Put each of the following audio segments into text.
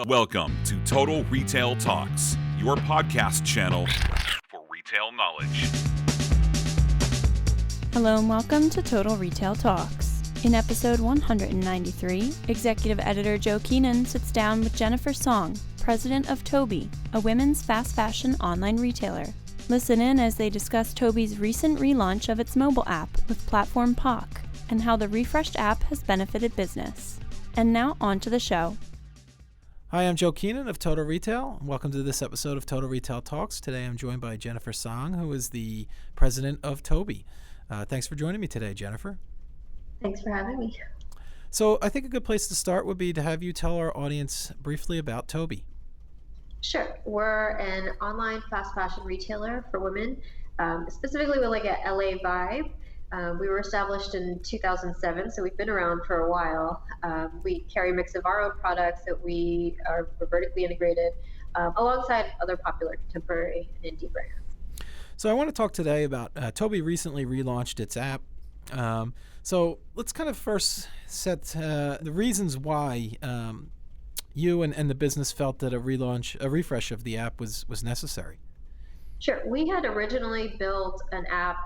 Welcome to Total Retail Talks, your podcast channel for retail knowledge. Hello and welcome to Total Retail Talks. In episode 193, Executive Editor Joe Keenan sits down with Jennifer Song, president of Tobi, a women's fast fashion online retailer. Listen in as they discuss Tobi's recent relaunch of its mobile app with platform POC and how the refreshed app has benefited business. And now on to the show. Hi, I'm Joe Keenan of Total Retail. Welcome to this episode of Total Retail Talks. Today I'm joined by Jennifer Song, who is the president of Tobi. Thanks for joining me today, Jennifer. Thanks for having me. So I think a good place to start would be to have you tell our audience briefly about Tobi. Sure. We're an online fast fashion retailer for women. Specifically, we like a LA vibe. We were established in 2007, so we've been around for a while. We carry a mix of our own products that we're vertically integrated alongside other popular contemporary and indie brands. So I want to talk today about Tobi recently relaunched its app. So let's kind of first set the reasons why you and the business felt that a refresh of the app was necessary. Sure. We had originally built an app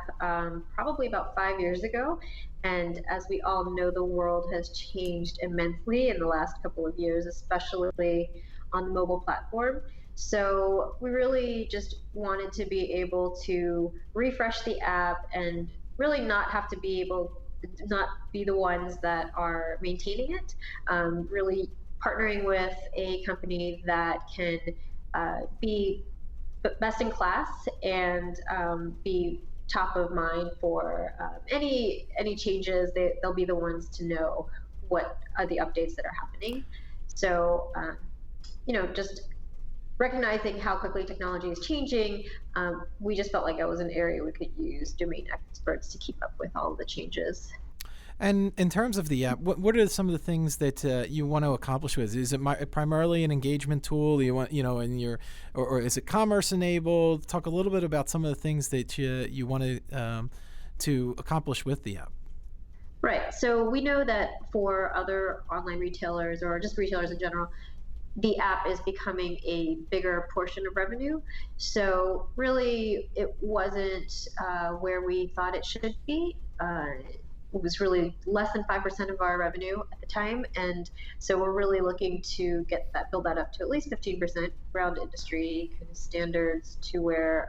probably about 5 years ago. And as we all know, the world has changed immensely in the last couple of years, especially on the mobile platform. So we really just wanted to be able to refresh the app and really not be the ones that are maintaining it, really partnering with a company that can be best in class and be top of mind for any changes. They'll be the ones to know what are the updates that are happening. So, just recognizing how quickly technology is changing, we just felt like it was an area we could use domain experts to keep up with all of the changes. And in terms of the app, what are some of the things that you want to accomplish with it? Is it primarily an engagement tool? You want, or is it commerce enabled? Talk a little bit about some of the things that you want to accomplish with the app. Right. So we know that for other online retailers or just retailers in general, the app is becoming a bigger portion of revenue. So really, it wasn't where we thought it should be. It was really less than 5% of our revenue at the time. And so we're really looking to build that up to at least 15% around industry kind of standards to where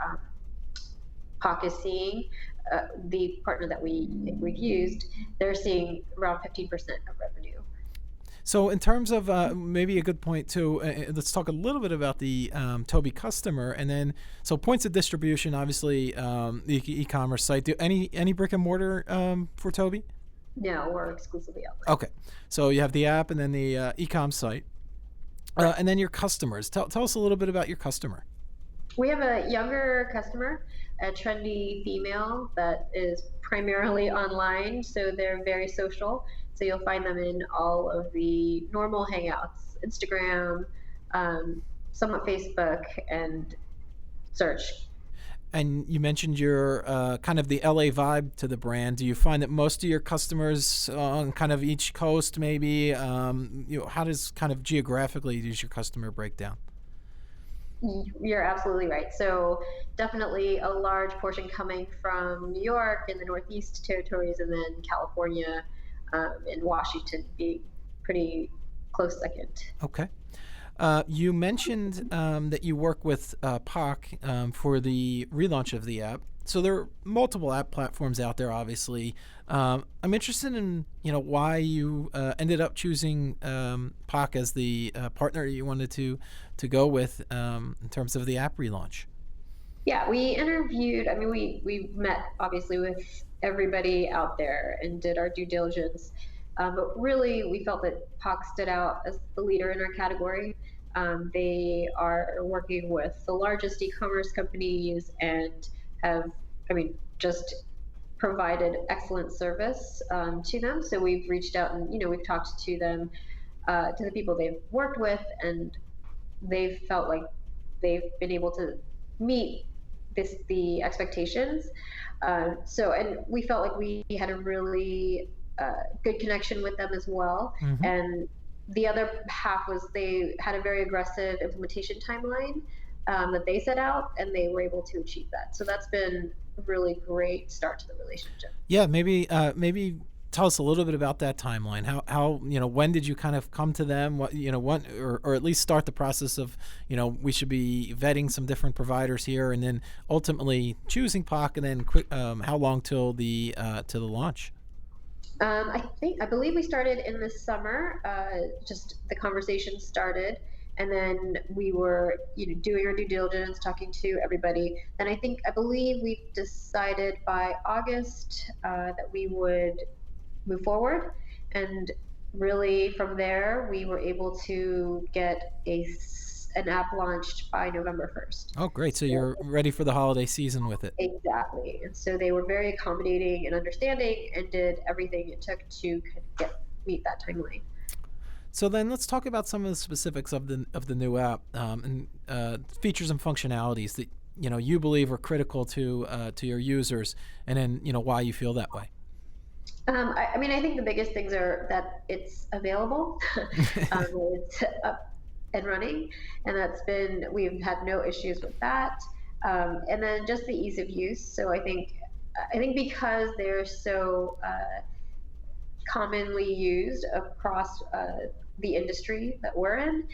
POC is seeing the partner that we've used, they're seeing around 15% of revenue. So in terms of maybe a good point too, let's talk a little bit about the Tobi customer, and then so points of distribution. Obviously, the e-commerce site. Do any brick and mortar for Tobi? No, we're exclusively online. Okay, so you have the app and then the e-com site, and then your customers. Tell us a little bit about your customer. We have a younger customer, a trendy female that is primarily online, so they're very social. So you'll find them in all of the normal hangouts, Instagram, somewhat Facebook, and search. And you mentioned your kind of the LA vibe to the brand. Do you find that most of your customers on kind of each coast, maybe, how does kind of geographically does your customer break down? You're absolutely right. So definitely a large portion coming from New York and the Northeast territories, and then California and Washington being pretty close second. Okay. You mentioned that you work with POC for the relaunch of the app. So there are multiple app platforms out there, obviously. I'm interested in why you ended up choosing POC as the partner you wanted to go with in terms of the app relaunch. Yeah, we interviewed. I mean, we met obviously with everybody out there and did our due diligence. But really, we felt that POC stood out as the leader in our category. They are working with the largest e-commerce companies and have, just provided excellent service to them. So we've reached out and, we've talked to them, to the people they've worked with, and they've felt like they've been able to meet the expectations. And we felt like we had a really good connection with them as well. Mm-hmm. And the other half was they had a very aggressive implementation timeline that they set out, and they were able to achieve that. So that's been a really great start to the relationship. Yeah, maybe tell us a little bit about that timeline. How when did you kind of come to them? What or at least start the process of we should be vetting some different providers here, and then ultimately choosing POC, and then how long till the launch? I believe we started in the summer. Just the conversation started, and then we were doing our due diligence, talking to everybody. And I believe we decided by August that we would move forward, and really from there we were able to get an app launched by November 1st. Oh, great! So you're ready for the holiday season with it. Exactly. And so they were very accommodating and understanding, and did everything it took to kind of meet that timeline. So then let's talk about some of the specifics of the new app, and features and functionalities that you believe are critical to your users, and then why you feel that way. I think the biggest things are that it's available. It's up and running, and we've had no issues with that. And then just the ease of use. So I think because they're so commonly used across the industry that we're in,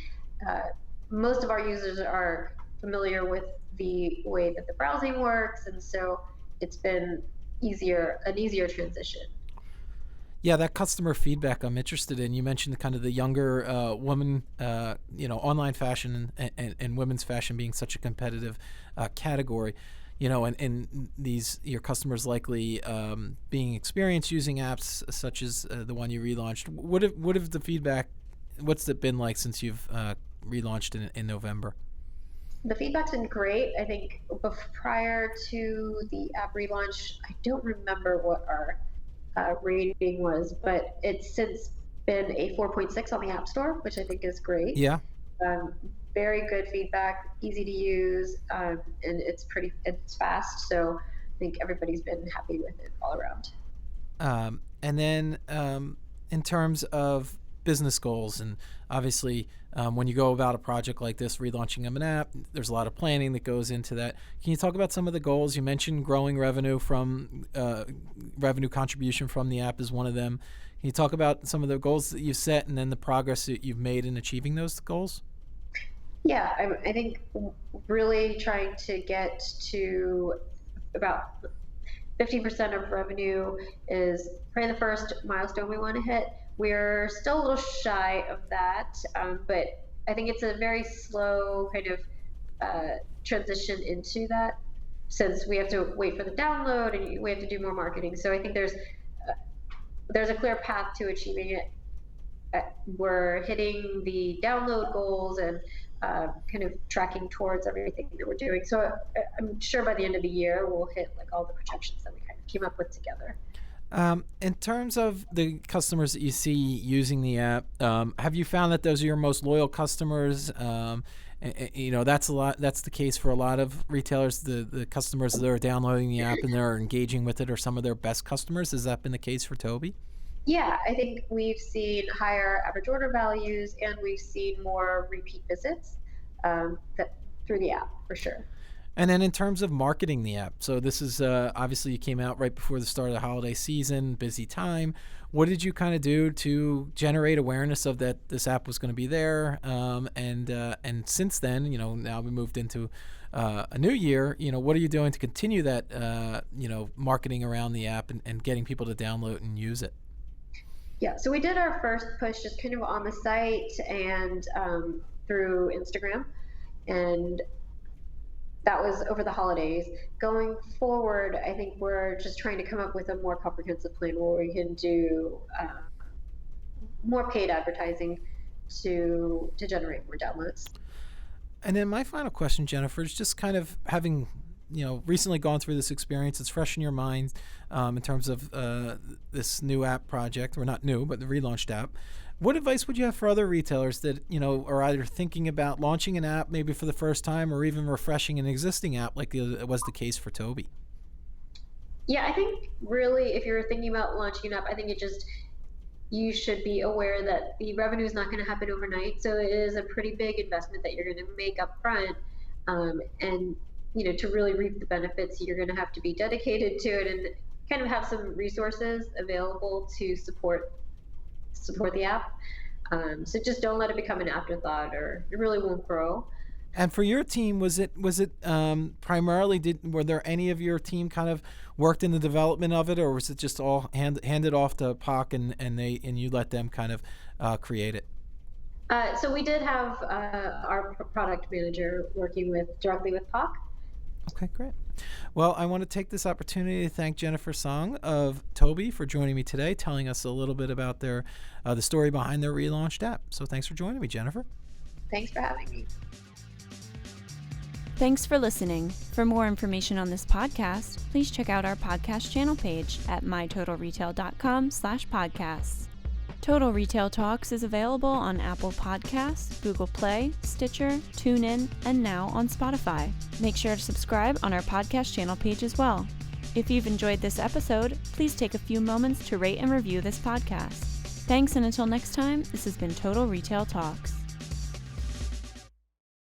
most of our users are familiar with the way that the browsing works, and so it's been an easier transition. Yeah, that customer feedback I'm interested in. You mentioned kind of the younger woman, online fashion and women's fashion being such a competitive category, and your customers likely being experienced using apps such as the one you relaunched. What have the feedback? What's it been like since you've relaunched in November? The feedback's been great. I think prior to the app relaunch, I don't remember what our rating was, but it's since been a 4.6 on the App Store, which I think is great. Yeah. Very good feedback, easy to use, and it's fast. So I think everybody's been happy with it all around. And then in terms of business goals, and obviously when you go about a project like this, relaunching of an app, there's a lot of planning that goes into that. Can you talk about some of the goals? You mentioned growing revenue contribution from the app is one of them. Can you talk about some of the goals that you've set, and then the progress that you've made in achieving those goals? Yeah, I think really trying to get to about 15% of revenue is probably the first milestone we want to hit. We're still a little shy of that, but I think it's a very slow kind of transition into that, since we have to wait for the download and we have to do more marketing. So I think there's a clear path to achieving it. We're hitting the download goals and kind of tracking towards everything that we're doing. So I'm sure by the end of the year we'll hit all the projections that we kind of came up with together. In terms of the customers that you see using the app, have you found that those are your most loyal customers? That's the case for a lot of retailers. The customers that are downloading the app and they're engaging with it are some of their best customers. Has that been the case for Tobi? Yeah, I think we've seen higher average order values, and we've seen more repeat visits through the app, for sure. And then in terms of marketing the app, so this is obviously you came out right before the start of the holiday season, busy time. What did you kind of do to generate awareness of that this app was going to be there? And since then, now we moved into a new year. What are you doing to continue that marketing around the app and getting people to download and use it? Yeah, so we did our first push just kind of on the site and through Instagram, and that was over the holidays. Going forward, I think we're just trying to come up with a more comprehensive plan where we can do more paid advertising to generate more downloads. And then my final question, Jennifer, is just kind of having recently gone through this experience. It's fresh in your mind in terms of this new app project, or not new, but the relaunched app. What advice would you have for other retailers that are either thinking about launching an app maybe for the first time, or even refreshing an existing app like it was the case for Tobi? Yeah, I think really if you're thinking about launching an app, I think you should be aware that the revenue is not going to happen overnight. So it is a pretty big investment that you're going to make up front. And, to really reap the benefits, you're going to have to be dedicated to it and kind of have some resources available to support the app. So just don't let it become an afterthought, or it really won't grow. And for your team, was it primarily, were there any of your team kind of worked in the development of it, or was it just all handed off to POC and you let them kind of create it? So we did have our product manager working directly with POC. Okay, great. Well, I want to take this opportunity to thank Jennifer Song of Tobi for joining me today, telling us a little bit about the story behind their relaunched app. So thanks for joining me, Jennifer. Thanks for having me. Thanks for listening. For more information on this podcast, please check out our podcast channel page at mytotalretail.com/podcasts. Total Retail Talks is available on Apple Podcasts, Google Play, Stitcher, TuneIn, and now on Spotify. Make sure to subscribe on our podcast channel page as well. If you've enjoyed this episode, please take a few moments to rate and review this podcast. Thanks, and until next time, this has been Total Retail Talks.